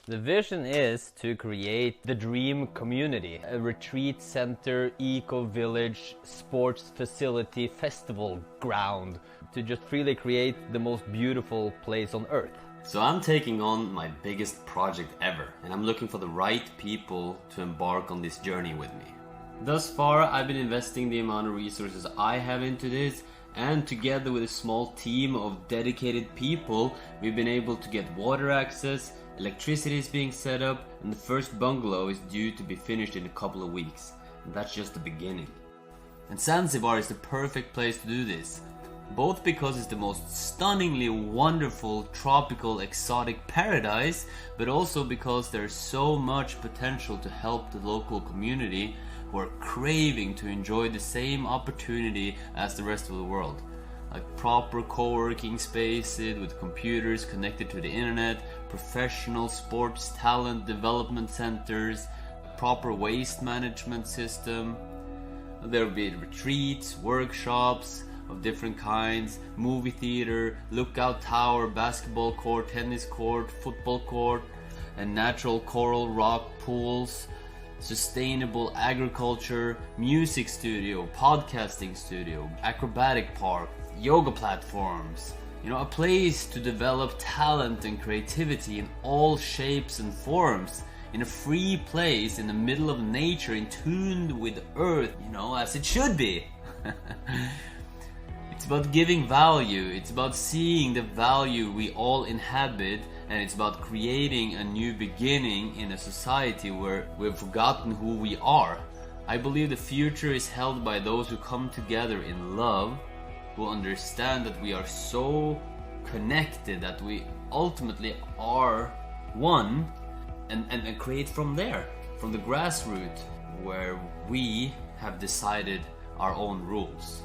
The vision is to create the dream community, a retreat center, eco-village, sports facility, festival ground, to just really create the most beautiful place on earth. So I'm taking on my biggest project ever, and I'm looking for the right people to embark on this journey with me. Thus far, I've been investing the amount of resources I have into this, and together with a small team of dedicated people, we've been able to get water access, electricity is being set up, and the first bungalow is due to be finished in a couple of weeks. And that's just the beginning. And Zanzibar is the perfect place to do this. Both because it's the most stunningly wonderful, tropical, exotic paradise, but also because there's so much potential to help the local community who are craving to enjoy the same opportunity as the rest of the world. Like proper co-working spaces with computers connected to the internet, professional sports talent development centers, proper waste management system. There will be retreats, workshops of different kinds, movie theater, lookout tower, basketball court, tennis court, football court, and natural coral rock pools, sustainable agriculture, music studio, podcasting studio, acrobatic park, yoga platforms. You know, a place to develop talent and creativity in all shapes and forms, in a free place in the middle of nature, in tune with earth, you know, as it should be. It's about giving value, it's about seeing the value we all inhabit, and it's about creating a new beginning in a society where we've forgotten who we are. I believe the future is held by those who come together in love, who understand that we are so connected that we ultimately are one, and create from there, from the grassroots, where we have decided our own rules.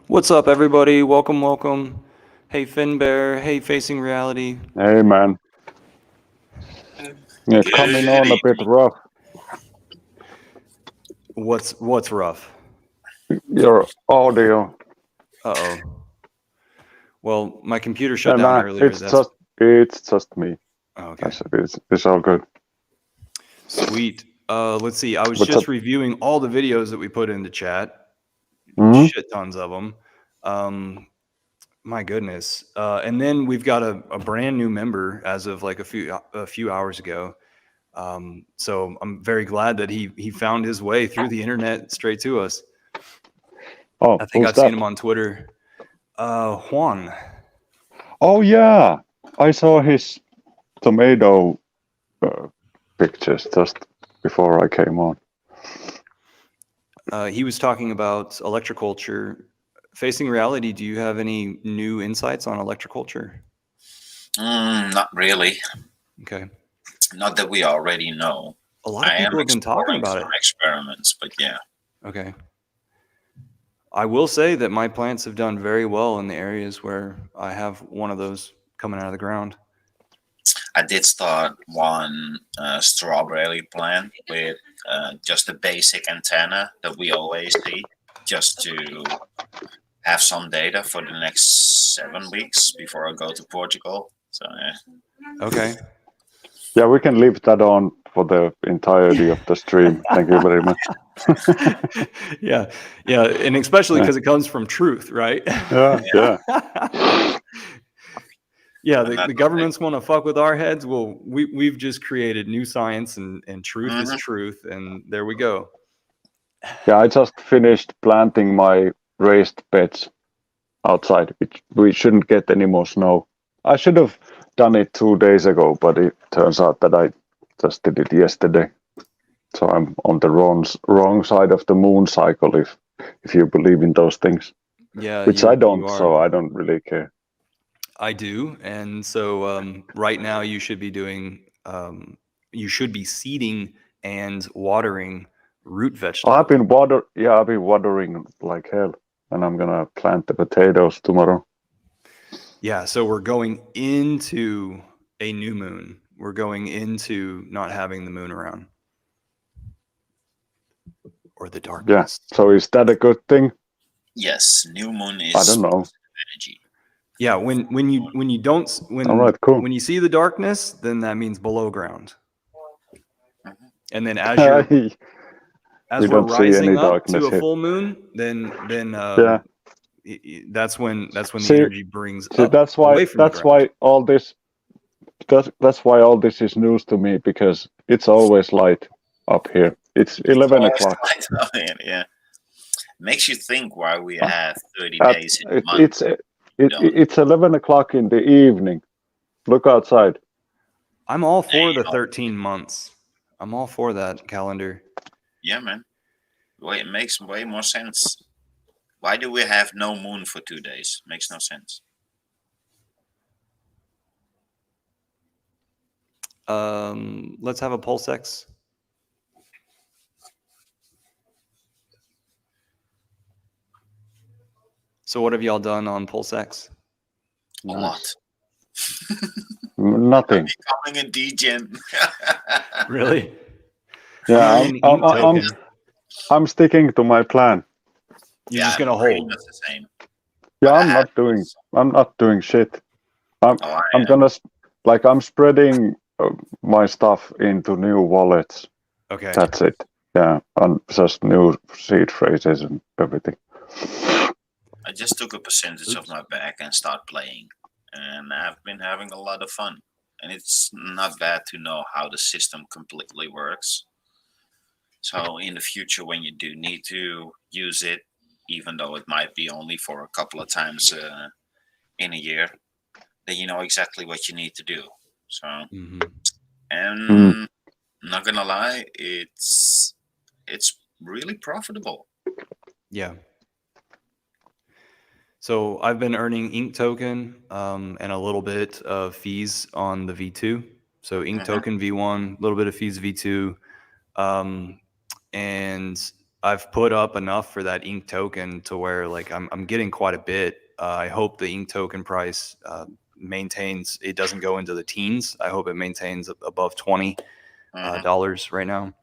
What's up, everybody? Welcome, welcome. Hey, Finbear. Hey, Facing Reality. Hey, man. It's coming on a bit rough. What's rough? Your audio. Uh-oh. Well, my computer shut down earlier. It's just me. Oh, okay. It's all good. Sweet. Let's see. I was What's just up? reviewing all the videos that we put in the chat. Mhm. Shit tons of them. My goodness. And then we've got a brand new member as of like a few hours ago. So I'm very glad that he found his way through the internet straight to us. Oh, I think who's I've that? seen him on Twitter. Juan. Oh, yeah. I saw his tomato pictures just before I came on. He was talking about electroculture. Facing Reality, do you have any new insights on electroculture? Not really. Okay. Not that we already know. A lot of people have been talking about it. Some experiments, but yeah. Okay. I will say that my plants have done very well in the areas where I have one of those coming out of the ground. I did start one strawberry plant with just a basic antenna that we always see, just to have some data for the next 7 weeks before I go to Portugal. So yeah. Okay. Yeah, we can leave that on for the entirety of the stream. Thank you very much. Yeah, and especially because it comes from truth, right? Yeah. Yeah, the governments want to fuck with our heads. Well, we've just created new science, and truth is truth, and there we go. Yeah, I just finished planting my raised beds outside. We shouldn't get any more snow. I should have done it 2 days ago, but it turns out that I just did it yesterday. So I'm on the wrong side of the moon cycle, if you believe in those things. Yeah, which I don't, so I don't really care. I do, and so right now you should be doing. You should be seeding and watering root vegetables. I've been watering like hell, and I'm gonna plant the potatoes tomorrow. Yeah, so we're going into a new moon. We're going into not having the moon around, or the darkness. Yeah. So is that a good thing? Yes, new moon is. I don't know. Energy. Yeah, when All right, cool. when you see the darkness, then that means below ground. And then as we're rising up to a full moon, then that's when the energy brings up. That's why all this is news to me, because it's always light up here. It's 11 o'clock. Yeah, makes you think why we have 30 days in a month. It's 11 o'clock in the evening. Look outside. I'm all for the 13 months. I'm all for that calendar. Yeah, man. It makes way more sense. Why do we have no moon for 2 days? Makes no sense. Let's have a pulse X. So what have y'all done on PulseX? A lot. Nothing. Becoming a degen. Really? Yeah, You're in ink token. I'm sticking to my plan. You're just gonna pretty hold. much the same. Yeah, But I I'm have- not doing shit. I'm Oh, I I'm am. gonna I'm spreading my stuff into new wallets. Okay. That's it. Yeah, and just new seed phrases and everything. I just took a percentage of my bag and start playing, and I've been having a lot of fun. And it's not bad to know how the system completely works. So in the future, when you do need to use it, even though it might be only for a couple of times in a year, then you know exactly what you need to do. So, Mm-hmm. and not gonna lie, it's really profitable. Yeah. So I've been earning ink token and a little bit of fees on the V2. So ink token V1, a little bit of fees V2. And I've put up enough for that ink token to where like I'm getting quite a bit. I hope the ink token price maintains. It doesn't go into the teens. I hope it maintains above $20 right now.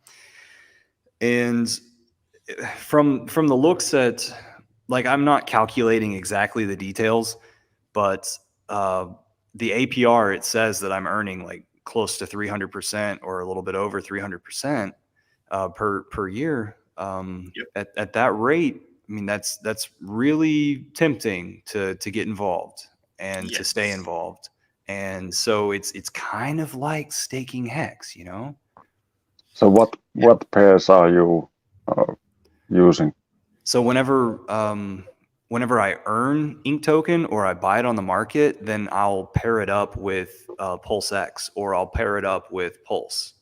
And from the looks at, like, I'm not calculating exactly the details, but the APR, it says that I'm earning like close to 300% or a little bit over 300% per year. At that rate, I mean that's really tempting to get involved and to stay Yes. involved. And so it's kind of like staking Hex, you know. So what pairs are you using? So whenever I earn ink token or I buy it on the market, then I'll pair it up with PulseX or I'll pair it up with Pulse.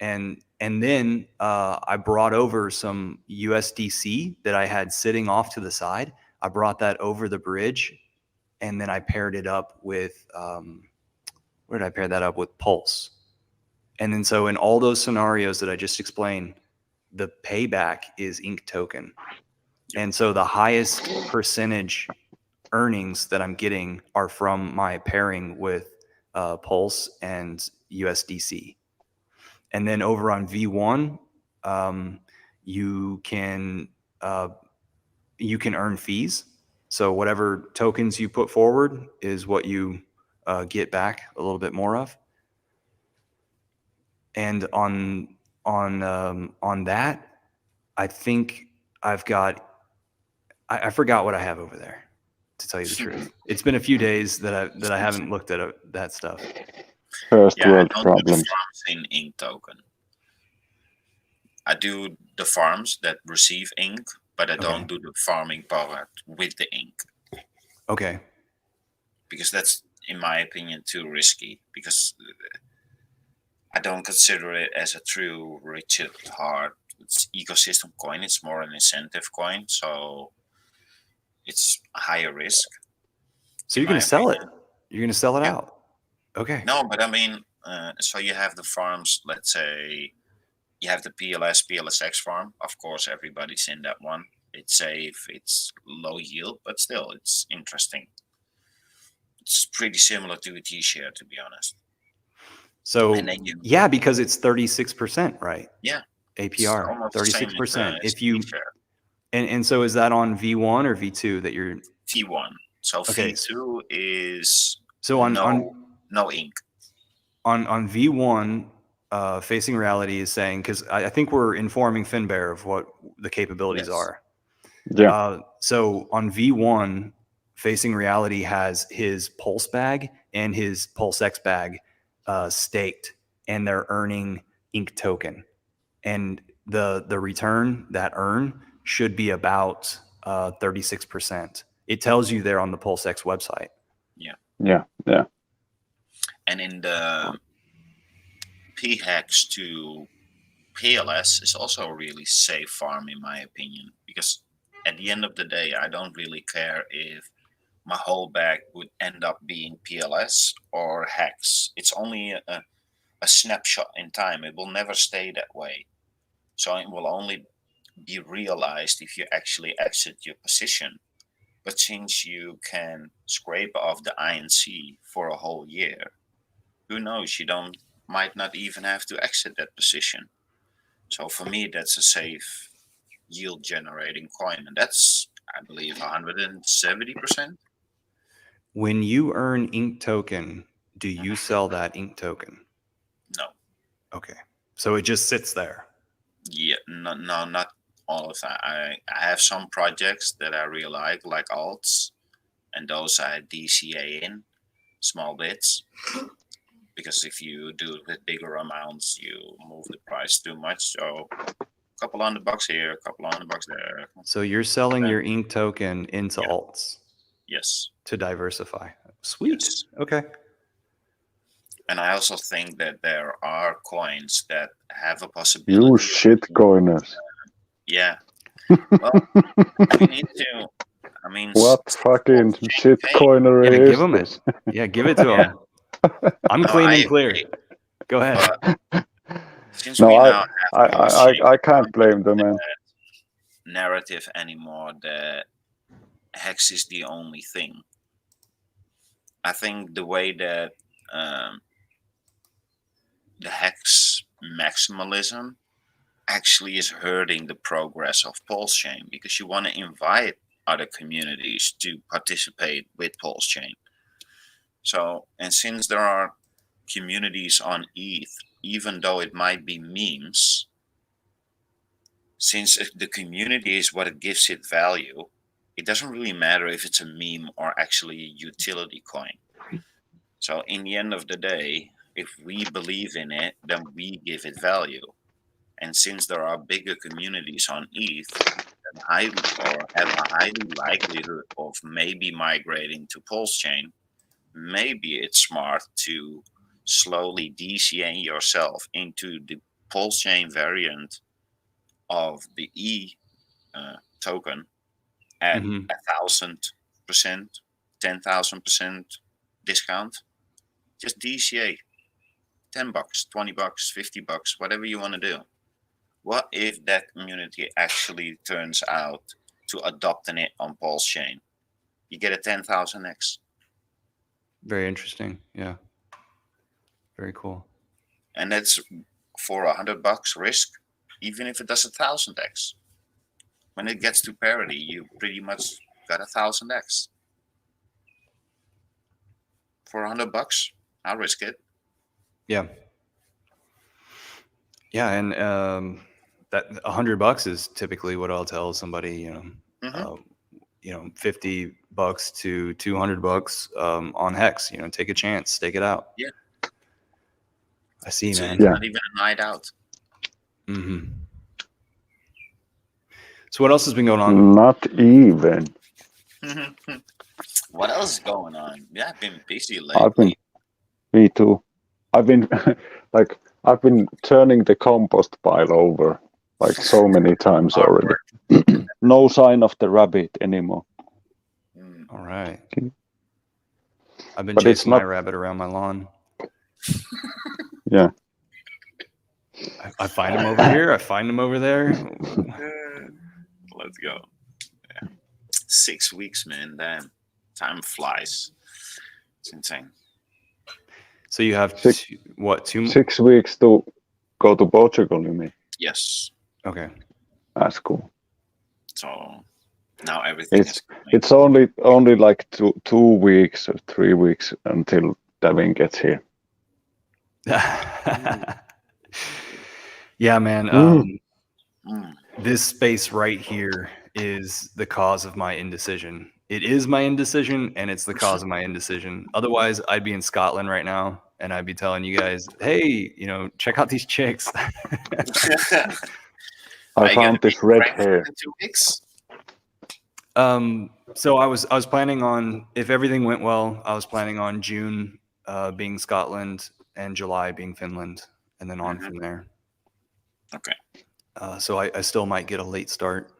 And then I brought over some USDC that I had sitting off to the side. I brought that over the bridge, and then I paired it up with where did I pair that up with? Pulse. And then so in all those scenarios that I just explained, the payback is ink token. And so the highest percentage earnings that I'm getting are from my pairing with Pulse and USDC. And then over on V1, you can earn fees. So whatever tokens you put forward is what you get back a little bit more of. And on that, I think I've got. I forgot what I have over there. To tell you the truth, it's been a few days that I haven't looked at that stuff. First Yeah, world I don't do the problems. farms in ink token. I do the farms that receive ink, but I don't do the farming part with the ink. Okay. Because that's, in my opinion, too risky. Because I don't consider it as a true rich hard ecosystem coin. It's more an incentive coin, so it's a higher risk. So you're going to sell it. You're going to sell it out. Okay. No, but I mean, so you have the farms. Let's say you have the PLSX farm. Of course, everybody's in that one. It's safe. It's low yield, but still, it's interesting. It's pretty similar to a T-share, to be honest. So yeah, because it's 36%, right? Yeah. APR 36%. If you and so is that on V1 or V2 that you're V1? So V2 is so on no ink. On V1, Facing Reality is saying, because I think we're informing Finbear of what the capabilities are. Yeah. So on V1, Facing Reality has his Pulse bag and his PulseX bag staked, and they're earning ink token. And the return that earn should be about 36%. It tells you there on the PulseX website. Yeah. And in the PHEX to PLS is also a really safe farm, in my opinion, because at the end of the day, I don't really care if my whole bag would end up being PLS or Hex. It's only a snapshot in time. It will never stay that way. So it will only be realized if you actually exit your position. But since you can scrape off the INC for a whole year, who knows? You might not even have to exit that position. So for me, that's a safe yield generating coin, and that's, I believe, 170%. When you earn ink token, do you sell that ink token? No. Okay. So it just sits there. Yeah, no, not all of that. I have some projects that I really like alts, and those I DCA in small bits. Because if you do it with bigger amounts, you move the price too much. So a couple $100 here, a couple $100 there. So you're selling your ink token into alts. Yes. To diversify. Sweet. Yes. Okay. And I also think that there are coins that have a possibility. You shitcoiners. Yeah. Well, we need to. I mean, what fucking shitcoinery yeah, is give them this? it. Yeah, give it to them. I'm clean and clear. Go ahead. Since we now have I can't blame them, man. Narrative anymore that Hex is the only thing. I think the way that the Hex maximalism actually is hurting the progress of Pulse Chain, because you want to invite other communities to participate with Pulse Chain. So, and since there are communities on ETH, even though it might be memes, since the community is what it gives it value, it doesn't really matter if it's a meme or actually a utility coin. So in the end of the day, if we believe in it, then we give it value. And since there are bigger communities on ETH that have a highly likelihood of maybe migrating to Pulse Chain, maybe it's smart to slowly DCA yourself into the Pulse Chain variant of the E token at 1,000%, 10,000% discount. Just DCA $10, $20, $50, whatever you want to do. What if that community actually turns out to adopting it on Pulse Chain? You get a 10,000x. Very interesting. Yeah. Very cool. And that's for $100 risk, even if it does 1,000x. When it gets to parity, you pretty much got 1,000x. For $100, I'll risk it. Yeah. Yeah, and that $100 is typically what I'll tell somebody. $50 to $200 on Hex. Take a chance, stake it out. Yeah. I see, so man. It's not even a night out. Mm-hmm. So what else has been going on? Not even. What else is going on? Yeah, I've been busy lately. Me too. I've been I've been turning the compost pile over like so many times already. No sign of the rabbit anymore. All right. I've been chasing my rabbit around my lawn. Yeah. I find him over here. I find him over there. Let's go. Yeah. 6 weeks, man. Damn. Time flies. It's insane. So you have 6 weeks to go to Portugal, you mean? Yes. Okay. That's cool. So now everything it's only like 2 weeks or 3 weeks until Devin gets here. Yeah, man. This space right here is the cause of my indecision. It is my indecision, and it's the cause of my indecision. Otherwise, I'd be in Scotland right now, and I'd be telling you guys, hey, check out these chicks. I found this red hair. 2 weeks? So I was planning on, if everything went well, I was planning on June being Scotland and July being Finland, and then on from there. Okay. So I still might get a late start.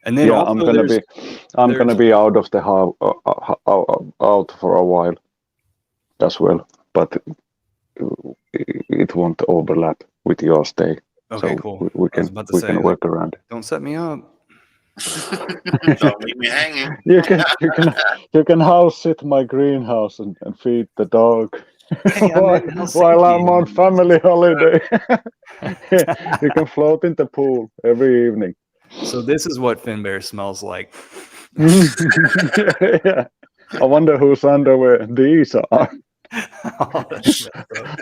And then I'm gonna be out of the out for a while as well, but it won't overlap with your stay. Okay, so cool. We can work around it. Don't set me up. Don't leave me hanging. You can house sit my greenhouse and feed the dog Hey, I'm in while I'm on Helsinki. family holiday. You can float in the pool every evening. So this is what Finbear smells like. Yeah. I wonder whose underwear these are. Oh, that's messed up.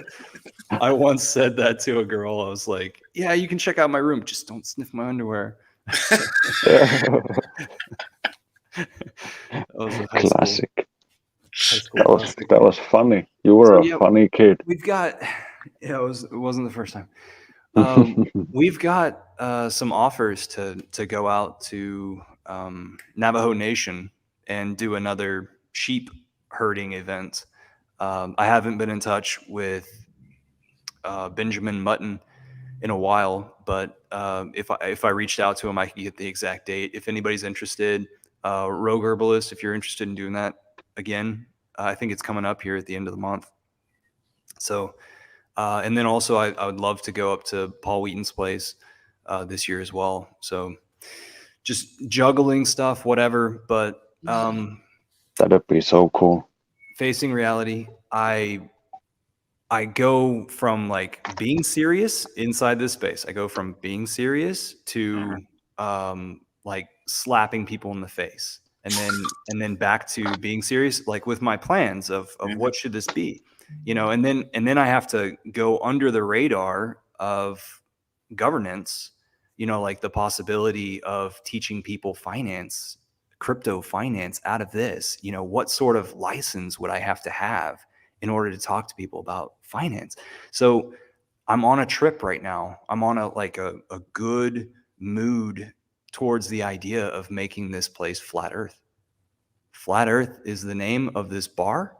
I once said that to a girl. I was like, "Yeah, you can check out my room. Just don't sniff my underwear." That was a Classic. high school classic. That was funny. You were So, a yeah, funny kid. We've got. Yeah, it wasn't the first time. We've got some offers to go out to Navajo Nation and do another sheep herding event. I haven't been in touch with Benjamin Mutton in a while, but if I reached out to him, I could get the exact date. If anybody's interested, Rogue Herbalist, if you're interested in doing that again, I think it's coming up here at the end of the month. So, and then also I would love to go up to Paul Wheaton's place this year as well. So just juggling stuff, whatever. But That'd be so cool. facing reality, I go from like being serious inside this space. I go from being serious to like slapping people in the face, and then back to being serious, like with my plans of what should this be, and then I have to go under the radar of governance, like the possibility of teaching people finance, crypto finance out of this. What sort of license would I have to have in order to talk to people about finance? So I'm on a trip right now. I'm on a good mood towards the idea of making this place flat earth. Flat Earth is the name of this bar,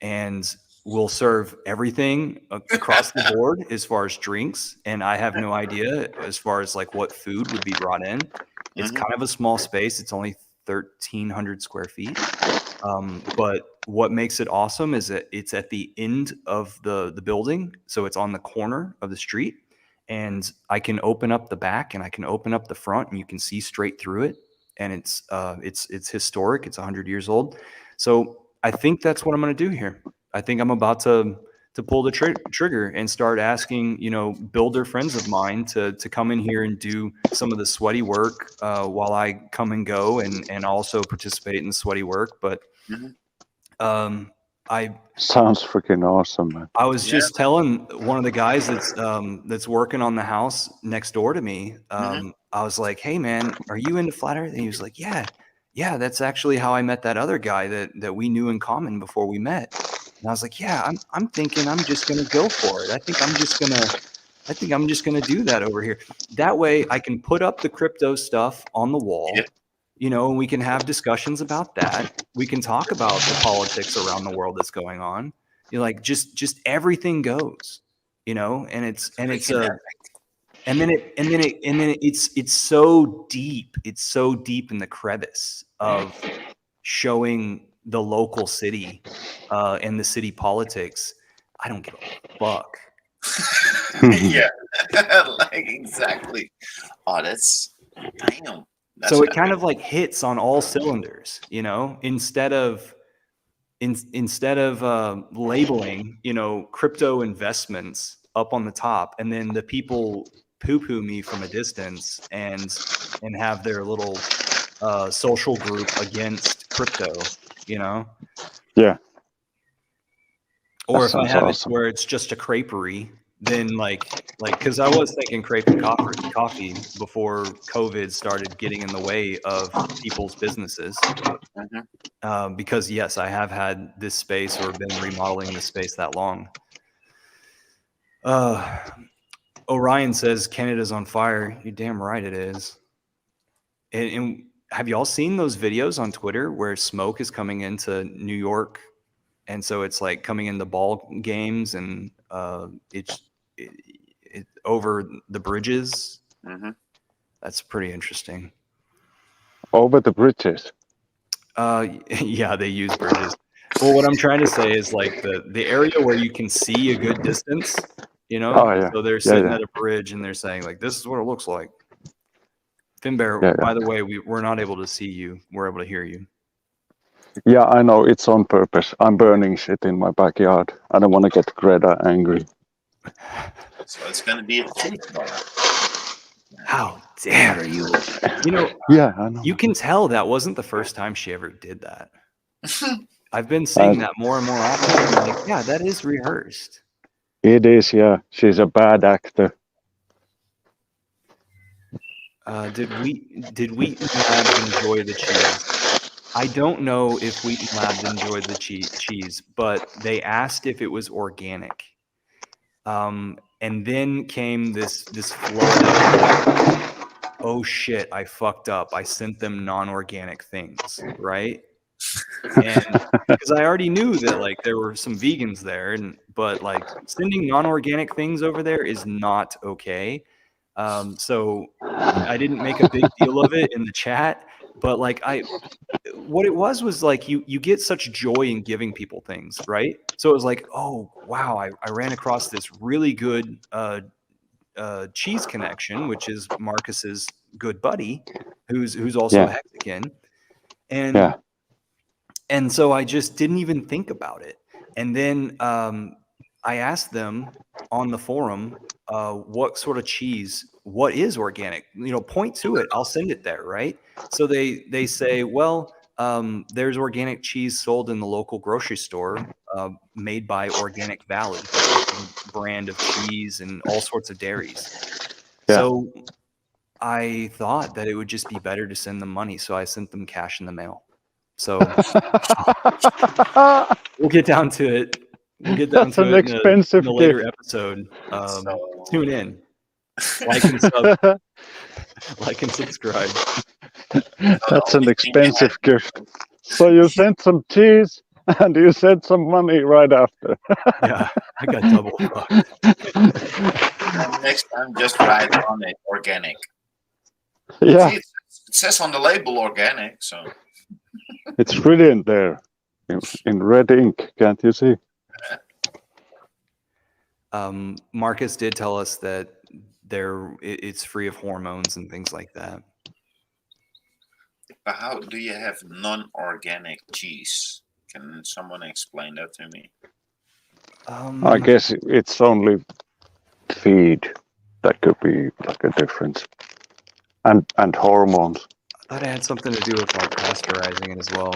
and we'll serve everything across the board as far as drinks. And I have no idea as far as like what food would be brought in. It's kind of a small space. It's only 1,300 square feet. But what makes it awesome is that it's at the end of the building. So it's on the corner of the street, and I can open up the back and I can open up the front, and you can see straight through it. And it's historic. It's 100 years old. So I think that's what I'm going to do here. I think I'm about to pull the trigger and start asking, builder friends of mine to come in here and do some of the sweaty work while I come and go and also participate in the sweaty work. But I Sounds freaking awesome, man. I was just telling one of the guys that's working on the house next door to me. I was like, "Hey, man, are you into flat Earth?" And he was like, "Yeah, that's actually how I met that other guy that we knew in common before we met." And I was like, "Yeah, I'm thinking I'm just gonna go for it. I think I'm just gonna do that over here. That way, I can put up the crypto stuff on the wall." Yep. And we can have discussions about that. We can talk about the politics around the world that's going on. Like just everything goes, and it's so deep. It's so deep in the crevice of showing the local city and the city politics. I don't give a fuck. Yeah, like exactly. Oh, that's damn. So it kind of like hits on all cylinders, instead of labeling, crypto investments up on the top, and then the people poo-poo me from a distance and have their little social group against crypto, Yeah. Or That if I sounds have awesome. it where it's just a creperie, then because I was thinking crepe and coffee before COVID started getting in the way of people's businesses. Because yes, I have had this space or been remodeling this space that long. Orion says Canada's on fire. You're damn right it is. And have y'all seen those videos on Twitter where smoke is coming into New York? And so it's like coming in the ball games, and it's over the bridges. That's pretty interesting. Over the bridges. Yeah, they use bridges. Well, what I'm trying to say is like the area where you can see a good distance, Oh, yeah. So they're sitting at a bridge and they're saying like, this is what it looks like. Finbear, Yeah, by the way, we're not able to see you. We're able to hear you. Yeah, I know. It's on purpose. I'm burning shit in my backyard. I don't want to get Greta angry. So it's gonna be a cheese bar. How dare you? You know, Yeah, I know. you can tell that wasn't the first time she ever did that. I've been seeing that more and more often. I'm like, yeah, that is rehearsed. It is, yeah. She's a bad actor. Did Wheaton Labs enjoy the cheese? I don't know if Wheaton Labs enjoyed the cheese, but they asked if it was organic. And then came this flood of, oh shit, I fucked up. I sent them non-organic things, right? And because I already knew that like there were some vegans there, but like sending non-organic things over there is not okay. So I didn't make a big deal of it in the chat, but like what it was like you get such joy in giving people things, right? So it was like, oh wow, I ran across this really good cheese connection, which is Marcus's good buddy, who's also Yeah. Mexican, and Yeah. and so I just didn't even think about it. And then I asked them on the forum, what sort of cheese, what is organic? You know, point to it. I'll send it there, right? So they say, well, there's organic cheese sold in the local grocery store, made by Organic Valley, which is a brand of cheese and all sorts of dairies. Yeah. So I thought that it would just be better to send them money, so I sent them cash in the mail. So we'll get down to it. We'll get down That's to an it expensive in a later gift. episode. So- Tune in, like and sub, like and subscribe. That's the an only thing we expensive gift. So you sent some cheese and you sent some money right after. Yeah, I got double fucked. And next time, just write on it organic. Yeah, See, it says on the label organic, so it's brilliant there in red ink. Can't you see? Marcus did tell us that it's free of hormones and things like that. but how do you have non-organic cheese? Can someone explain that to me? I guess it's only feed that could be like a difference, and hormones. I thought it had something to do with like pasteurizing it as well.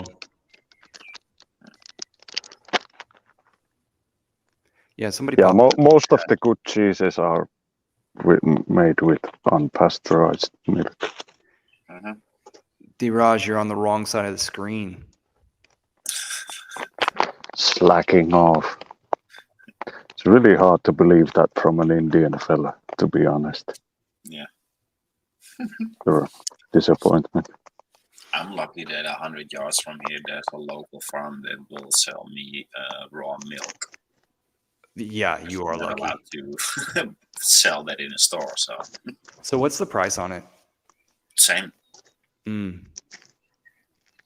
Yeah, somebody. Yeah, most of the good cheeses are made with unpasteurized milk. Mm-hmm. D-Raj, you're on the wrong side of the screen. Slacking off. It's really hard to believe that from an Indian fella, to be honest. Yeah. Your disappointment. I'm lucky that 100 yards from here, there's a local farm that will sell me raw milk. Yeah, you are I'm not lucky. allowed to sell that in a store, so So what's the price on it? same.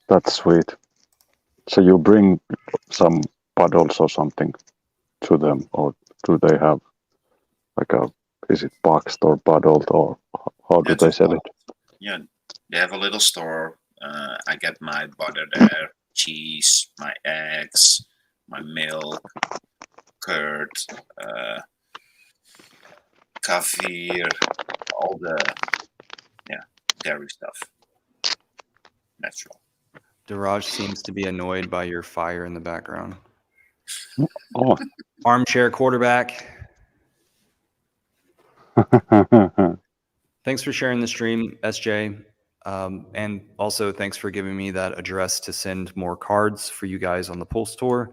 That's sweet. So you bring some puddles or something to them, or do they have like is it boxed or bottled, or how do they sell it? Yeah, they have a little store. I get my butter there, cheese, my eggs, my milk, curd, kefir, all the dairy stuff. Natural. Diraj seems to be annoyed by your fire in the background. Oh. Armchair quarterback. Thanks for sharing the stream, SJ. And also thanks for giving me that address to send more cards for you guys on the Pulse Tour.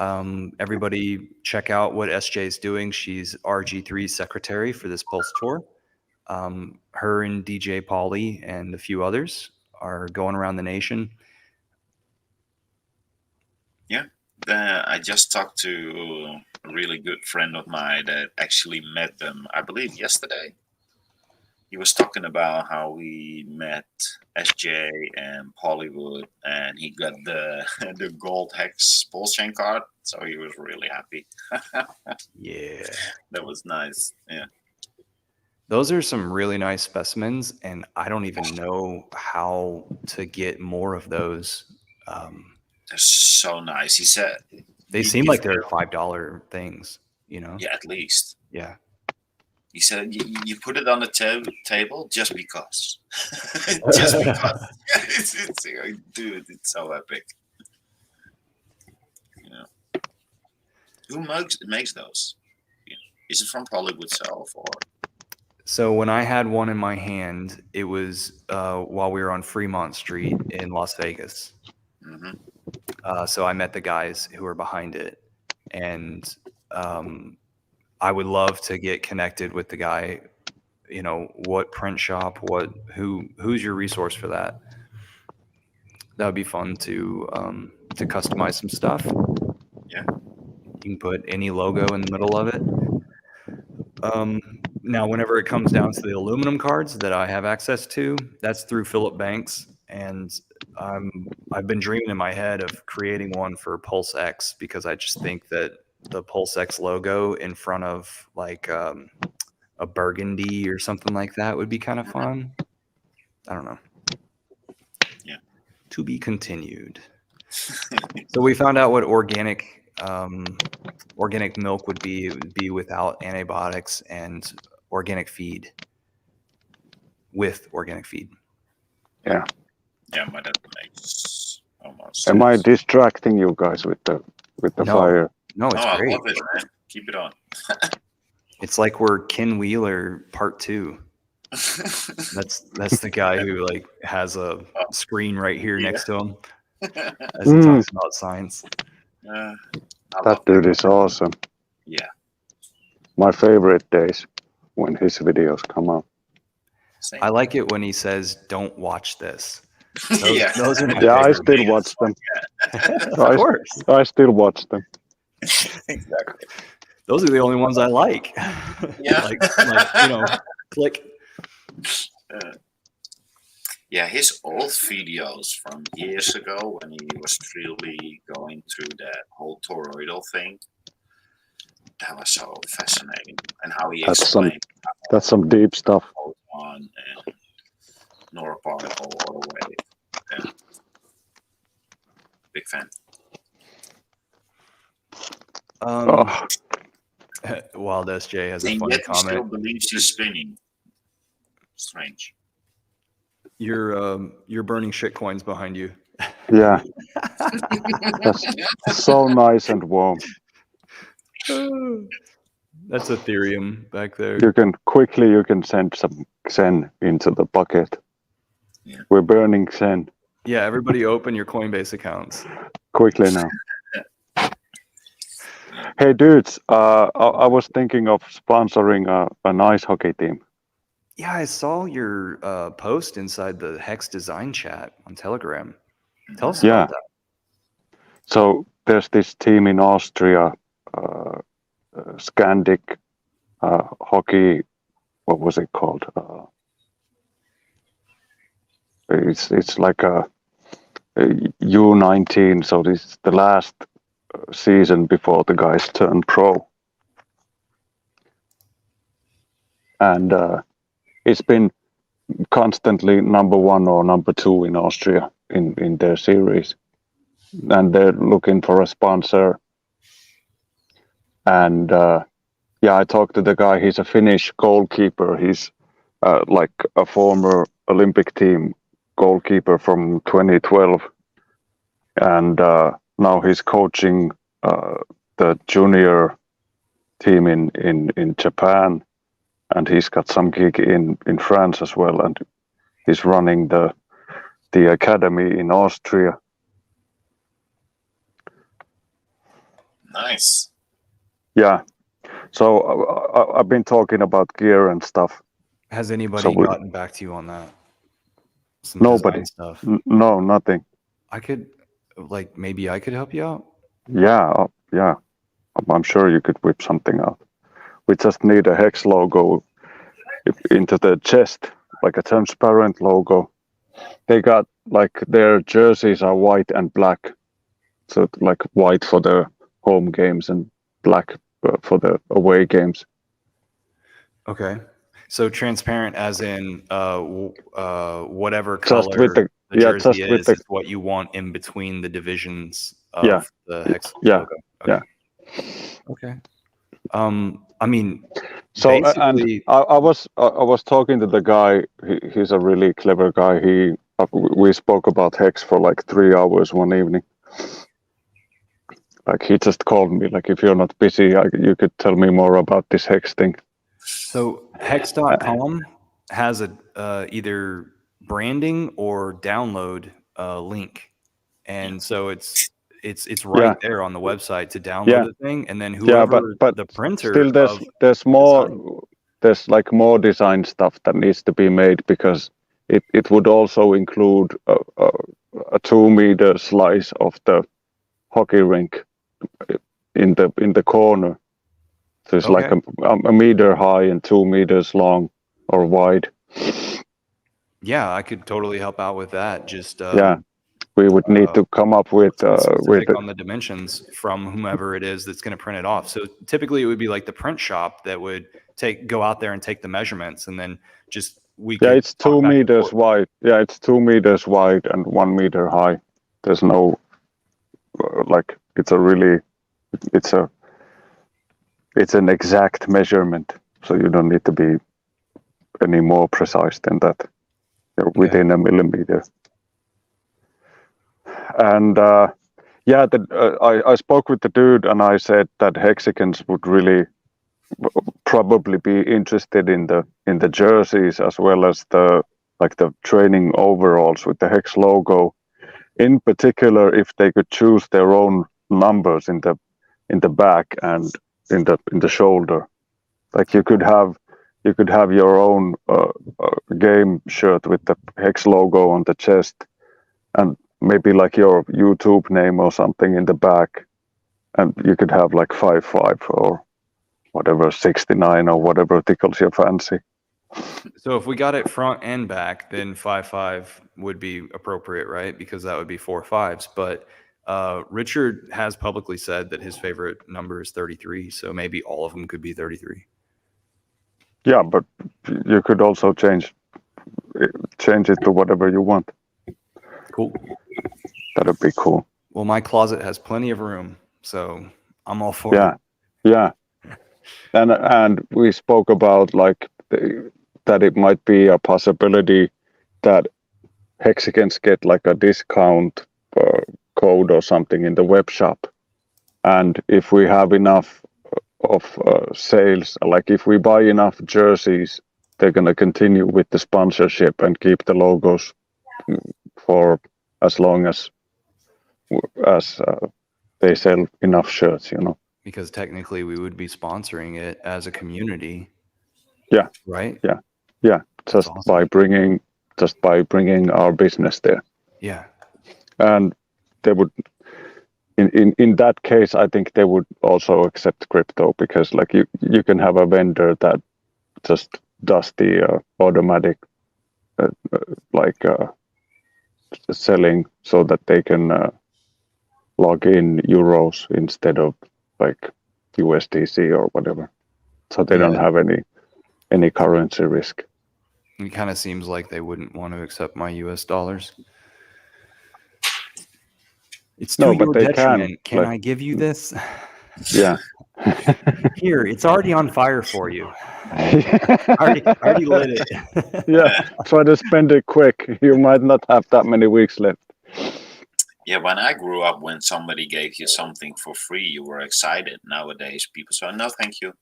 Everybody check out what SJ is doing. She's RG3 secretary for this Pulse Tour. Her and DJ Pauly and a few others are going around the nation. Yeah, I just talked to a really good friend of mine that actually met them, I believe, yesterday. He was talking about how we met SJ and Hollywood, and he got the the gold hex pulse chain card, so he was really happy. Yeah, That was nice. Yeah. Those are some really nice specimens, and I don't even know how to get more of those. They're so nice. He said They you- seem you've like they're got- $5 things, you know? yeah, at least. Yeah. He said you put it on the table just because. Just because. it's dude, it's so epic. You know. Who makes those? Is it from Hollywood itself or? So when I had one in my hand, it was while we were on Fremont Street in Las Vegas. Mm-hmm. So I met the guys who were behind it, and I would love to get connected with the guy. You know, what print shop? Who's your resource for that? That would be fun to customize some stuff. Yeah. You can put any logo in the middle of it. Now, whenever it comes down to the aluminum cards that I have access to, that's through Philip Banks, and I've been dreaming in my head of creating one for Pulse X because I just think that the Pulse X logo in front of like a burgundy or something like that would be kind of fun. I don't know. Yeah. To be continued. So we found out what organic milk would be. It would be without antibiotics and organic feed. With organic feed. Yeah. Yeah, but that makes almost Am I sense. distracting you guys with the No. fire? No, it's I great. love it, man. Keep it on. It's like we're Ken Wheeler Part 2. That's the guy who like has a screen right here next to him as he talks about science. I That love dude is awesome. Yeah. My favorite days when his videos come out. Same. I like it when he says, "Don't watch this." Yeah. Those are my Yeah, I favorite. still watch them. Of course. I still watch them. Exactly. Those are the only ones I like. Yeah. like click. Yeah, his old videos from years ago when he was really going through that whole toroidal thing, that was so fascinating. And how he explained That's some deep stuff. photon and noroparticle all the way. Yeah. Big fan. Oh, Wild SJ has a And funny yet he still comment. believes he's spinning. Strange. You're burning shit coins behind you. yeah. That's so nice and warm. That's Ethereum back there. You can send some Xen into the bucket. Yeah. We're burning Xen Yeah, everybody open your Coinbase accounts. quickly now. Hey dudes, I was thinking of sponsoring an ice hockey team. Yeah, I saw your post inside the Hex Design chat on Telegram. Tell us Yeah. about that. So there's this team in Austria, Scandic hockey. What was it called? It's like a U19. So this is the last season before the guys turn pro, and it's been constantly number 1 or number 2 in Austria in their series, and they're looking for a sponsor. And yeah, I talked to the guy. He's a Finnish goalkeeper. He's like a former Olympic team goalkeeper from 2012, and now he's coaching the junior team in Japan, and he's got some gig in France as well, and he's running the academy in Austria. Nice. Yeah, so I've been talking about gear and stuff. Has anybody So we- gotten back to you on that? Some Nobody. design stuff. No, nothing. I could, like, maybe I could help you out. Yeah, yeah. I'm sure you could whip something out. We just need a hex logo into the chest, like a transparent logo. They got like their jerseys are white and black, so like white for the home games and black for the away games. Okay. So transparent, as in whatever Just color with the jersey is what you want in between the divisions of the Hex logo. Okay. Okay. I mean, so basically, and I was talking to the guy. He's a really clever guy. We spoke about Hex for like 3 hours one evening. Like he just called me. Like, if you're not busy, you could tell me more about this Hex thing. So Hex.com has a either branding or download link, and so it's right there on the website to download the thing, and then whoever but the printer still there's more design. There's like more design stuff that needs to be made, because it would also include a 2-meter slice of the hockey rink in the corner. So it's like a meter high and 2 meters long or wide. Yeah, I could totally help out with that. Just we would need to come up with on the dimensions from whomever it is that's going to print it off. So typically it would be like the print shop that would go out there and take the measurements, and then just it's 2 meters wide. Yeah, it's 2 meters wide and 1 meter high. There's no like it's an exact measurement, so you don't need to be any more precise than that. You're within a millimeter. And I spoke with the dude, and I said that Hexicans would really probably be interested in the jerseys, as well as the training overalls with the Hex logo. In particular, if they could choose their own numbers in the back and in the shoulder, like you could have your own game shirt with the Hex logo on the chest, and maybe like your YouTube name or something in the back, and you could have like 55 or whatever, 69 or whatever tickles your fancy. So if we got it front and back, then 55 would be appropriate, right? Because that would be 4 5s. But Richard has publicly said that his favorite number is 33, so maybe all of them could be 33. Yeah, but you could also change it to whatever you want. Cool. That'd be cool. Well, my closet has plenty of room, so I'm all for it. Yeah. And we spoke about that it might be a possibility that Hexicans get like a discount code or something in the web shop. And if we have enough of sales, like if we buy enough jerseys, they're going to continue with the sponsorship and keep the logos for as long as they sell enough shirts, Because technically we would be sponsoring it as a community. Yeah. Right? Yeah. Just by bringing our business there. Yeah. And they would, in that case, I think they would also accept crypto, because like you can have a vendor that just does the automatic selling, so that they can log in euros instead of like USDC or whatever, so they don't have any currency risk. It kind of seems like they wouldn't want to accept my US dollars. It's to your detriment. Can I give you this? Yeah. Here, it's already on fire for you. I already lit it. Yeah, try to spend it quick. You might not have that many weeks left. Yeah, when I grew up, when somebody gave you something for free, you were excited. Nowadays, people say, "No, thank you."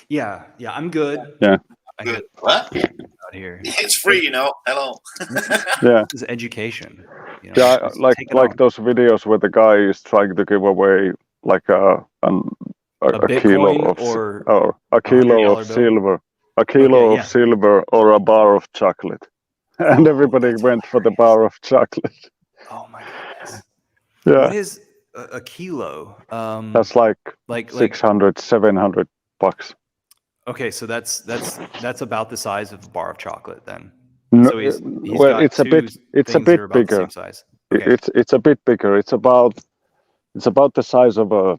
Yeah, I'm good. Yeah. I get what? Out here. It's free, Hello. Yeah. This is education. Yeah, like those videos where the guy is trying to give away like a kilo of silver, silver, or a bar of chocolate, and everybody went for the bar of chocolate. Oh my goodness! Yeah. What is a kilo? That's like 600, 700 bucks. Okay, so that's about the size of a bar of chocolate then. No, so he's it's a bit bigger. Size. Okay. It's a bit bigger. It's about the size of a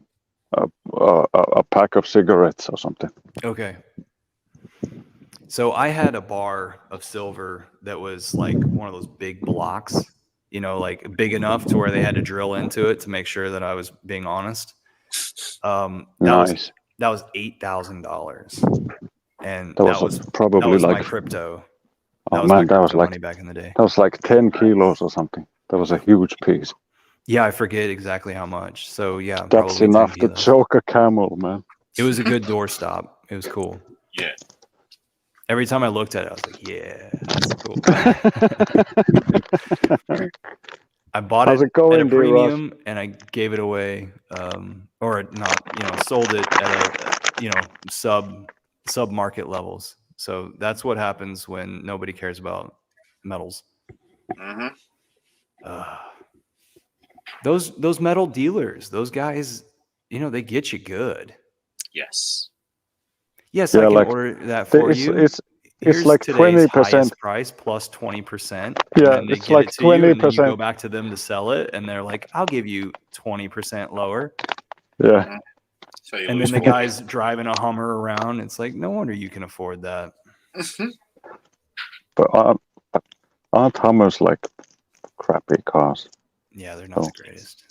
pack of cigarettes or something. Okay. So I had a bar of silver that was like one of those big blocks, you know, like big enough to where they had to drill into it to make sure that I was being honest. Nice. That was $8,000, and That was probably my like, crypto. oh That was my man, that was crypto like money back in the day. 10 kilos or something. That was a huge piece. Yeah, I forget exactly how much. So yeah, That's probably 10 enough to kilos. choke a camel, man. It was a good doorstop. It was cool. Yeah. Every time I looked at it, I was like, yeah, that's cool. I bought How's it it going, at a dear Ross? premium and I gave it away, or not, you know, sold it at a, you know, sub market levels. So that's what happens when nobody cares about metals. Mm-hmm. Those metal dealers, those guys, you know, they get you good. Yes. Yes, Yeah, I can like, order that for you. It's Here's like today's 20%. highest price plus 20%. Yeah, And then they it's get like it to you, and then you 20%. go back to them to sell it, and they're like, I'll give you 20% lower. Yeah. So you And lose then the 40. guy's driving a Hummer around. It's like, no wonder you can afford that. But aren't Hummers like crappy cars? Yeah, they're not Oh. the greatest.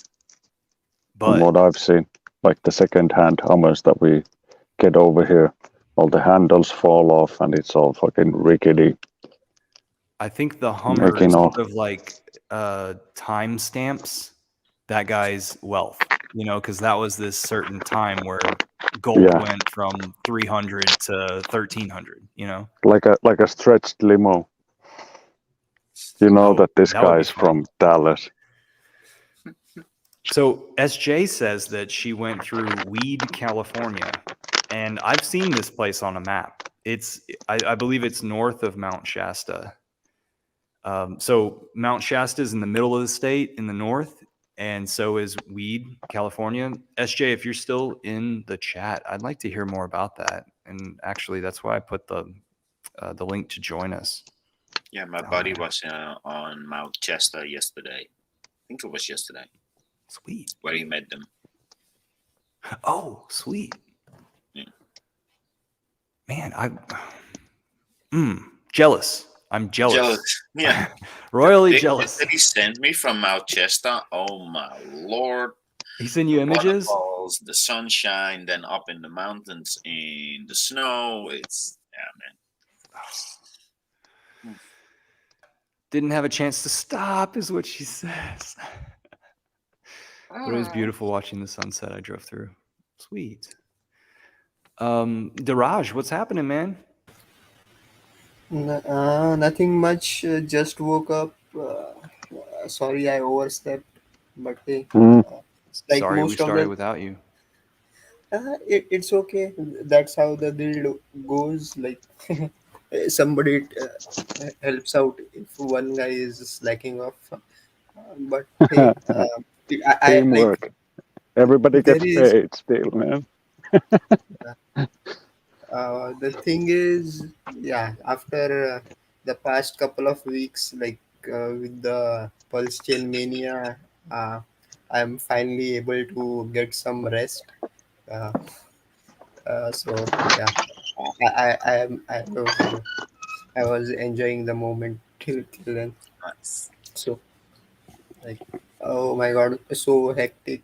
From But what I've seen, like the second-hand Hummers that we get over here, all the handles fall off and it's all fucking rickety. I think the Hummer Making is all- sort of like time stamps that guy's wealth, you know, because that was this certain time where gold Yeah. went from 300 to 1300, you know. like a stretched limo. You know Oh, that this that would be guy's fun. from Dallas. So SJ says that she went through Weed, California, and I've seen this place on a map. I believe it's north of Mount Shasta. So Mount Shasta is in the middle of the state in the north, and so is Weed, California. SJ, if you're still in the chat, I'd like to hear more about that. And actually, that's why I put the link to join us. Yeah, my buddy was on Mount Chester yesterday. I think it was yesterday. Sweet. Where he met them. Oh, sweet. Yeah. Man, jealous. I'm jealous. Yeah. Royally jealous. That he sent me from Mount Chester. Oh my lord. He sent you images? Waterfalls, the sunshine, then up in the mountains in the snow. It's man. Didn't have a chance to stop, is what she says. But it was beautiful watching the sunset I drove through. Sweet. Daraj, what's happening, man? Nothing much. Just woke up. Sorry, I overslept. But hey, like Sorry we most of started the, without you. it's okay. That's how the guild goes. Like somebody helps out if one guy is slacking off. But hey, I like Teamwork. Everybody there gets is. paid still, man. The thing is, yeah, after the past couple of weeks, like with the pulse chain mania, I'm finally able to get some rest. Uh, so yeah, I was enjoying the moment till then. Nice. So like, oh my god, so hectic.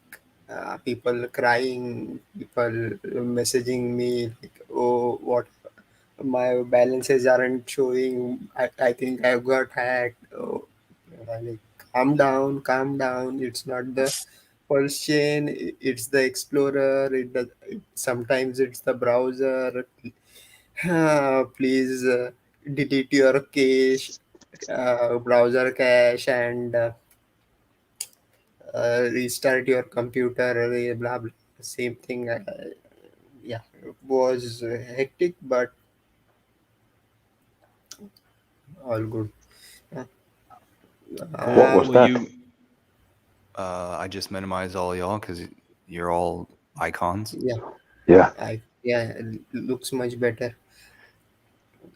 People crying, people messaging me like, oh, what my balances aren't showing. I think I've got hacked. Oh, I'm like, calm down. It's not the pulse chain. It's the explorer. Sometimes it's the browser. Please delete your cache, browser cache, and restart your computer. Blah blah. Same thing. Yeah, it was hectic, but all good. What was Will that? you? I just minimized all y'all because you're all icons. Yeah, Yeah. it looks much better.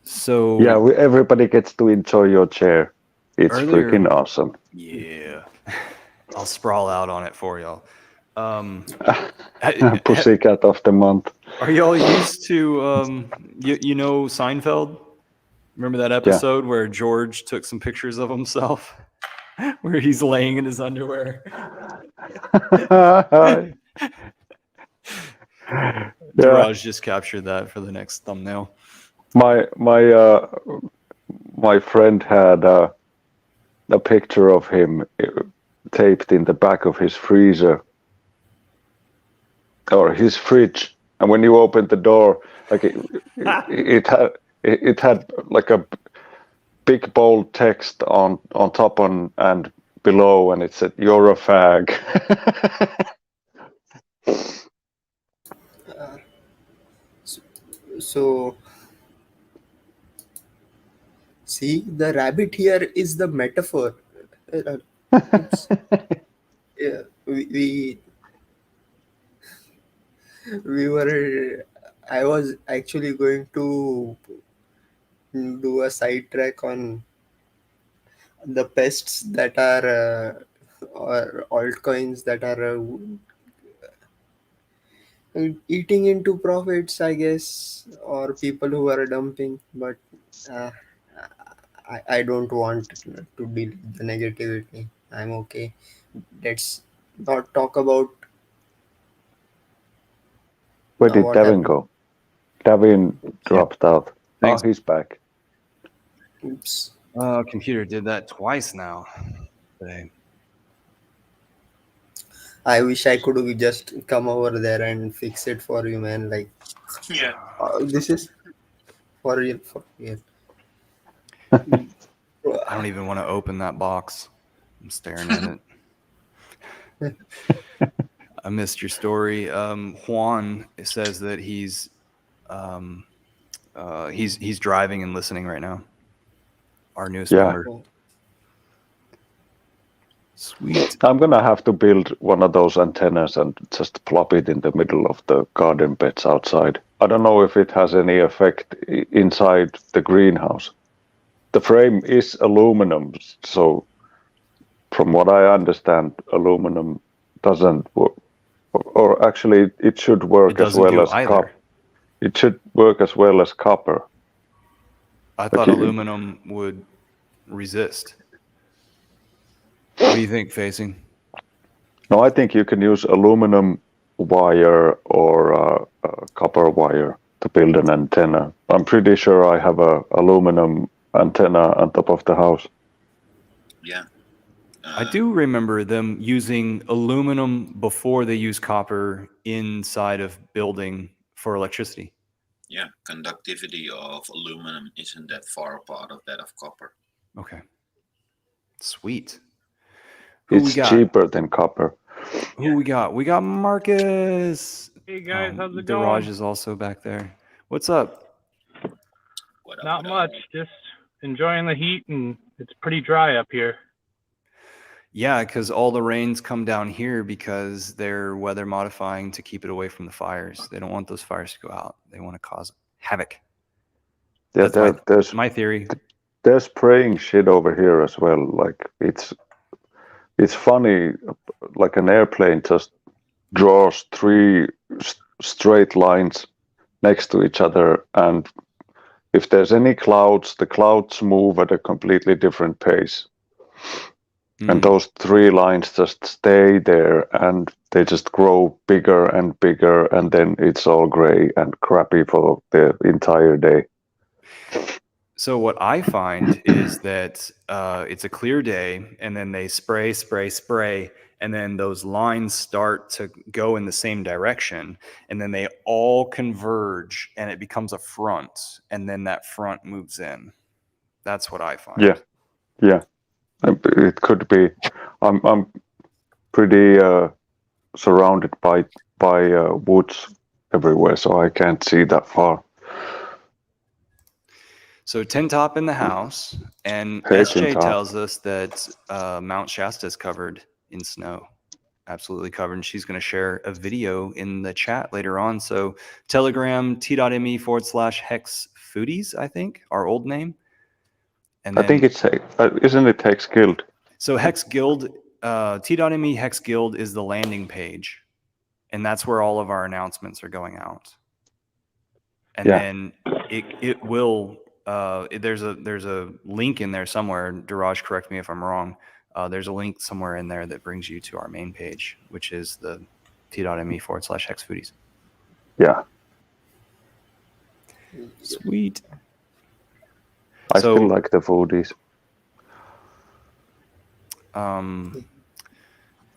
So Yeah, everybody gets to enjoy your chair. It's Earlier- freaking awesome. yeah, I'll sprawl out on it for y'all. Pussycat of the month. Are y'all used to you know Seinfeld? Remember that episode where George took some pictures of himself, where he's laying in his underwear? Daraj just captured that for the next thumbnail. My friend had a picture of him taped in the back of his freezer or his fridge, and when you opened the door, like it had like a big bold text on top and below, and it said, "You're a fag." So, see, the rabbit here is the metaphor. Oops. Yeah, we were. I was actually going to do a sidetrack on the pests that are or altcoins that are eating into profits, I guess, or people who are dumping. But uh, I don't want to deal with the negativity. I'm okay. Let's not talk about Where did what Devin happened. go? Devin dropped out. Thanks. Oh, he's back. Oops. Computer did that twice now today. I wish I could just come over there and fix it for you, man. Like, Yeah. this is for real. For real. I don't even want to open that box. I'm staring at it. I missed your story. Juan says that he's driving and listening right now. Our newest member. Sweet. I'm gonna have to build one of those antennas and just plop it in the middle of the garden beds outside. I don't know if it has any effect inside the greenhouse. The frame is aluminum, so from what I understand, aluminum doesn't work, or actually it should work as well as copper. It should work as well as copper. I thought aluminum would resist. What do you think, Facing? No, I think you can use aluminum wire or copper wire to build an antenna. I'm pretty sure I have a aluminum antenna on top of the house. Yeah. I do remember them using aluminum before they use copper inside of building for electricity. Yeah, conductivity of aluminum isn't that far apart of that of copper. Okay. Sweet. It's cheaper than copper. Who we got? We got Marcus. Hey guys, how's it Daraj going? is also back there. What's up? Not much. Just enjoying the heat, and it's pretty dry up here. Yeah, because all the rains come down here because they're weather modifying to keep it away from the fires. They don't want those fires to go out. They want to cause havoc. Yeah, that's my theory. They're spraying shit over here as well. Like it's funny, like an airplane just draws three straight lines next to each other, and if there's any clouds, the clouds move at a completely different pace. And those three lines just stay there, and they just grow bigger and bigger, and then it's all gray and crappy for the entire day. So what I find is that it's a clear day, and then they spray, and then those lines start to go in the same direction, and then they all converge, and it becomes a front, and then that front moves in. That's what I find. Yeah. It could be. I'm pretty surrounded by woods everywhere, so I can't see that far. So 10 top in the house, and Hey, SJ tells us that Mount Shasta is covered in snow, absolutely covered. And she's going to share a video in the chat later on. So Telegram t.me/Hex Foodies, I think, our old name. And I think it's isn't it Hex Guild? So Hex Guild, t.me Hex Guild is the landing page, and that's where all of our announcements are going out. And then it will there's a link in there somewhere. Duraj, correct me if I'm wrong. There's a link somewhere in there that brings you to our main page, which is the t.me/hexfoodies. Yeah. Sweet. I still like the foodies.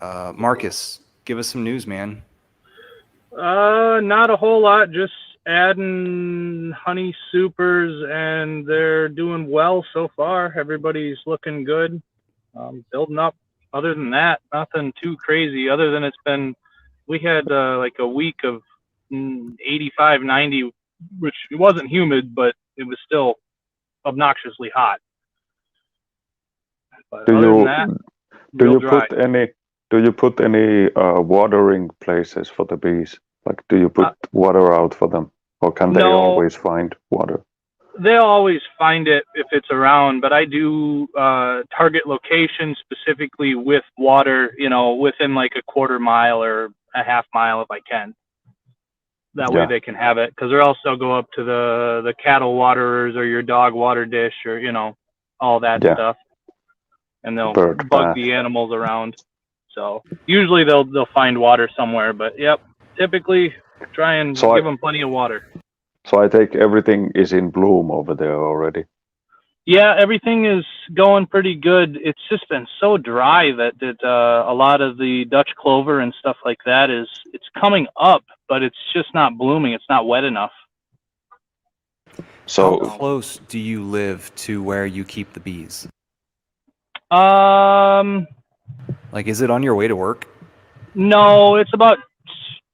Marcus, give us some news, man. Not a whole lot. Just adding honey supers, and they're doing well so far. Everybody's looking good. Building up. Other than that, nothing too crazy. Other than we had like a week of 85, 90, which it wasn't humid, but it was still obnoxiously hot. But Do you put any watering places for the bees? Like, do you put water out for them, or can they always find water? They'll always find it if it's around, but I do target locations specifically with water, within like a quarter mile or a half mile if I can. That way they can have it, because or else they'll go up to the cattle waterers or your dog water dish or, all that stuff. And they'll bug the animals around. So usually they'll find water somewhere, but typically try and give them plenty of water. So I take everything is in bloom over there already. Yeah, everything is going pretty good. It's just been so dry that a lot of the Dutch clover and stuff like that it's coming up, but it's just not blooming. It's not wet enough. So how close do you live to where you keep the bees? Like, is it on your way to work? No, it's about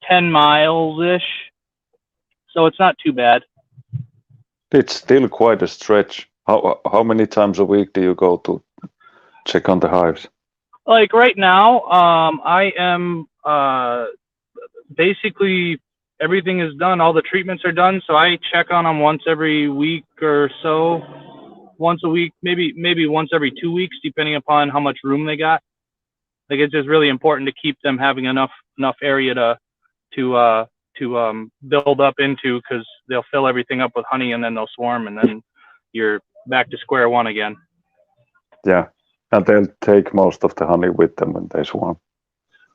10 miles-ish. So it's not too bad. It's still quite a stretch. How many times a week do you go to check on the hives? Like right now, I am basically everything is done. All the treatments are done. So I check on them once every week or so. Once a week, maybe once every 2 weeks, depending upon how much room they got. Like, it's just really important to keep them having enough area to build up into, because they'll fill everything up with honey and then they'll swarm, and then you're back to square one again. Yeah, and they'll take most of the honey with them when they swarm.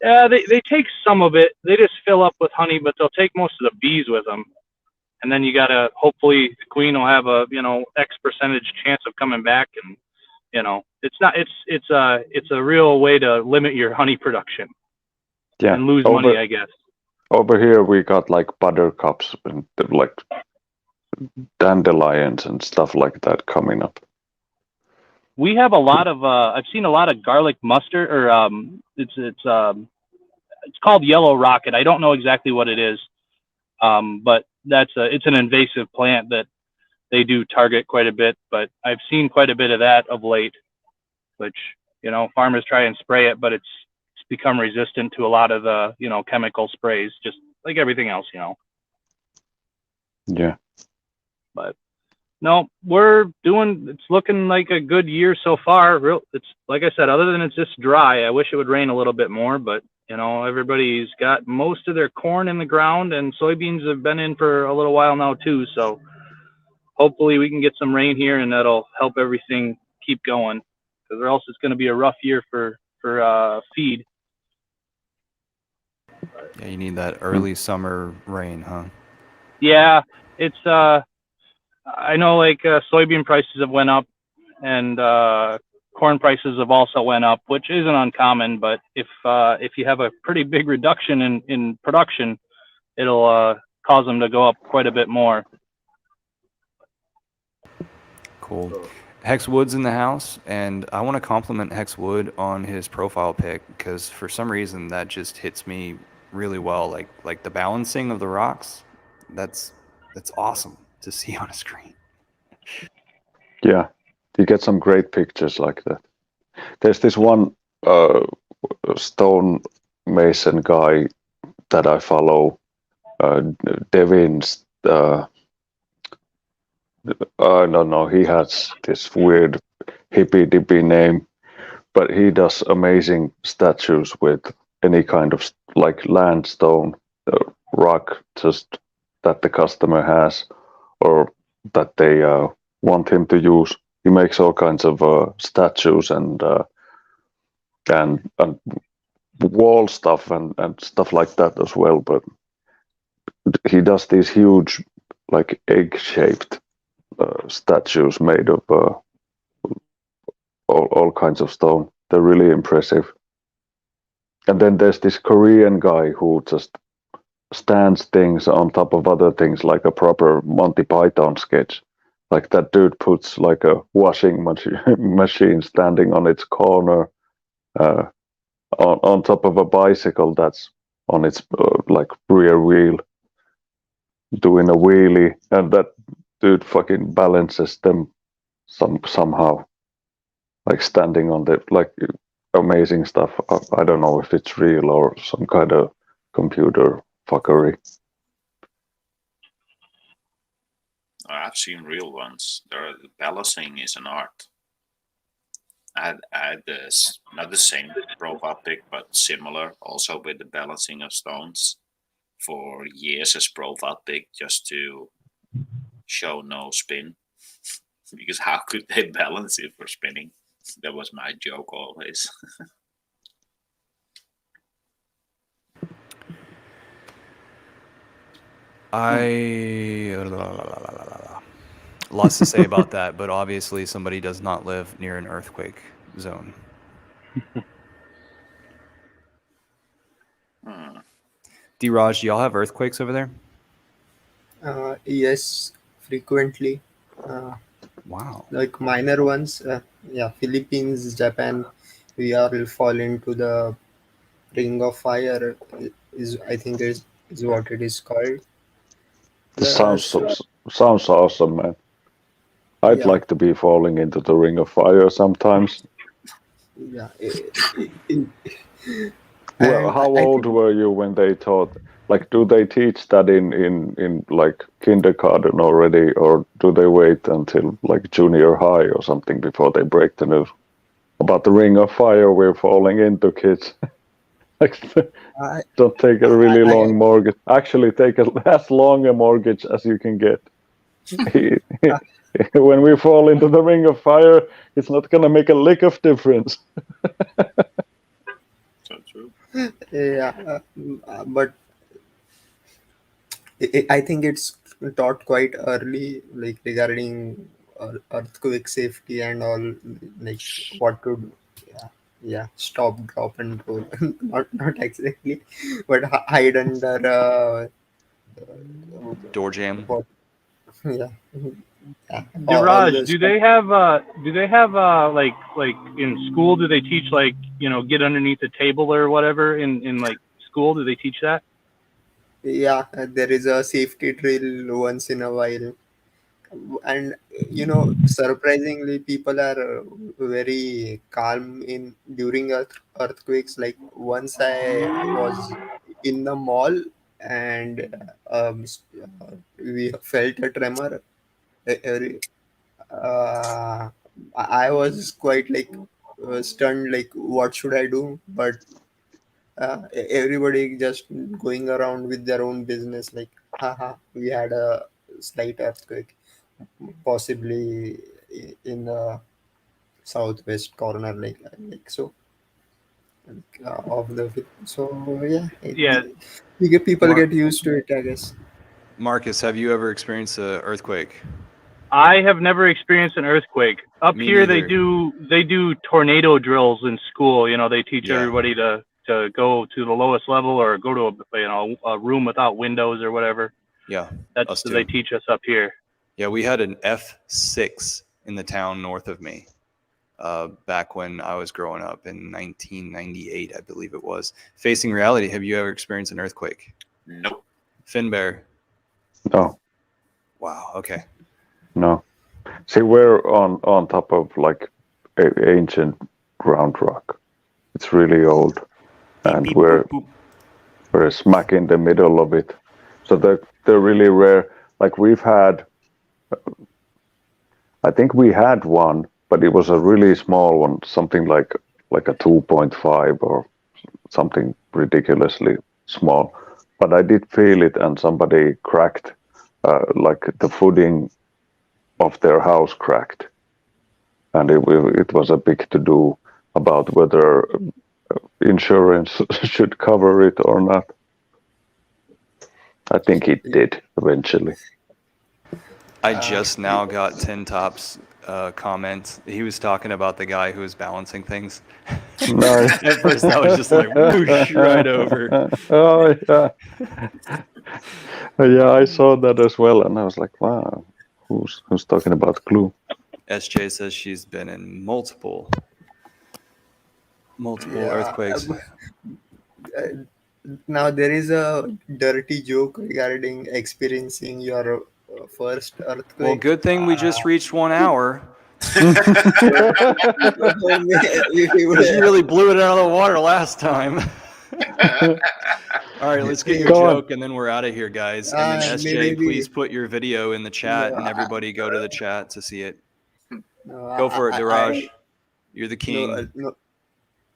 Yeah, they take some of it. They just fill up with honey, but they'll take most of the bees with them. And then you gotta, hopefully the queen will have a, X percentage chance of coming back, and, it's a real way to limit your honey production. Yeah. And lose money, I guess. Over here we got like buttercups and like dandelions and stuff like that coming up. We have a lot of I've seen a lot of garlic mustard, or it's called yellow rocket. I don't know exactly what it is, but it's an invasive plant that they do target quite a bit. But I've seen quite a bit of that of late, which farmers try and spray it, but it's become resistant to a lot of the chemical sprays, just like everything else. Yeah. But no, it's looking like a good year so far. It's like I said, other than it's just dry. I wish it would rain a little bit more, but everybody's got most of their corn in the ground, and soybeans have been in for a little while now too. So hopefully we can get some rain here, and that'll help everything keep going, because or else it's going to be a rough year for feed. Yeah, you need that early summer rain, huh? Yeah, it's I know like soybean prices have went up, and corn prices have also went up, which isn't uncommon. But if you have a pretty big reduction in production, it'll cause them to go up quite a bit more. Cool. Hex Wood's in the house, and I want to compliment Hex Wood on his profile pic, because for some reason that just hits me really well. Like the balancing of the rocks, that's awesome to see on a screen. Yeah, you get some great pictures like that. There's this one stone mason guy that I follow, Devin's. I don't know, he has this weird hippy-dippy name, but he does amazing statues with any kind of like landstone, rock just that the customer has, or that they want him to use. He makes all kinds of statues and wall stuff and stuff like that as well. But he does these huge, like egg-shaped statues made of all kinds of stone. They're really impressive. And then there's this Korean guy who just stands things on top of other things like a proper Monty Python sketch. Like that dude puts like a washing machine standing on its corner on top of a bicycle that's on its like rear wheel doing a wheelie, and that dude fucking balances them somehow, like standing on the like amazing stuff. I don't know if it's real or some kind of computer fuckery. I've seen real ones. Balancing is an art. I had this, not the same profile pic, but similar, also with the balancing of stones for years as profile pic, just to show no spin. Because how could they balance it for spinning? That was my joke always. Lots to say about that, but obviously somebody does not live near an earthquake zone. D-Raj, do y'all have earthquakes over there? Yes, frequently. Wow. Like minor ones. Yeah, Philippines, Japan, we all fall into the ring of fire. Is I think is what it is called. Sounds So, sounds awesome, man. I'd yeah, like to be falling into the ring of fire sometimes. yeah. Well, And how I old think were you when they taught? Like, do they teach that in like kindergarten already, or do they wait until like junior high or something before they break the news about the ring of fire we're falling into, kids? Like, I, don't take a I, really I, long mortgage. Actually, take as long a mortgage as you can get. When we fall into the ring of fire, it's not gonna make a lick of difference. So true. yeah, but I think it's taught quite early, like regarding earthquake safety and all, like what to do. Yeah, yeah, stop, drop, and roll. Not exactly, but hide under Door jam. what? Yeah, yeah, all Diraj, those do stuff. they have like in school? Do they teach like get underneath a table or whatever in like school? Do they teach that? Yeah, there is a safety drill once in a while, and surprisingly people are very calm in during earthquakes. Like once I was in the mall and we felt a tremor. Every I was quite like stunned, like what should I do? But everybody just going around with their own business, like haha, we had a slight earthquake, possibly in the southwest corner, like so, of the so yeah, Yeah, people Mark, get used to it, I guess. Marcus, have you ever experienced an earthquake? I have never experienced an earthquake. Up Me here, neither. they do tornado drills in school. They teach Yeah. everybody to go to the lowest level or go to a room without windows or whatever. Yeah, That's us what they too. teach us up here. Yeah, we had an F6 in the town north of me back when I was growing up in 1998, I believe it was. Facing reality, have you ever experienced an earthquake? Nope. Finbear? No, Wow, okay. no. See, we're on top of like ancient ground rock. It's really old, and Beep, we're boop, boop. we're smack in the middle of it. So they're really rare. Like I think we had one, but it was a really small one, something like a 2.5 or something ridiculously small. But I did feel it, and somebody cracked like the footing of their house cracked, and it was a big to do about whether insurance should cover it or not. I think it did eventually. I just now got Tin Top's comment. He was talking about the guy who was balancing things. Nice. At first, I was just like, whoosh, right over. Oh yeah, yeah. I saw that as well, and I was like, wow, who's talking about glue? SJ says she's been in multiple earthquakes. Now there is a dirty joke regarding experiencing your first earthquake. Well, good thing we just reached 1 hour. Because you really blew it out of the water last time. All right, let's get your joke, and then we're out of here, guys. And then SJ, please put your video in the chat, and everybody go to the chat to see it. Go for it, Diraj. You're the king.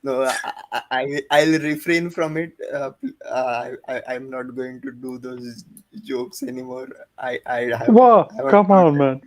I'll refrain from it. I'm not going to do those jokes anymore. Wow, come on, man.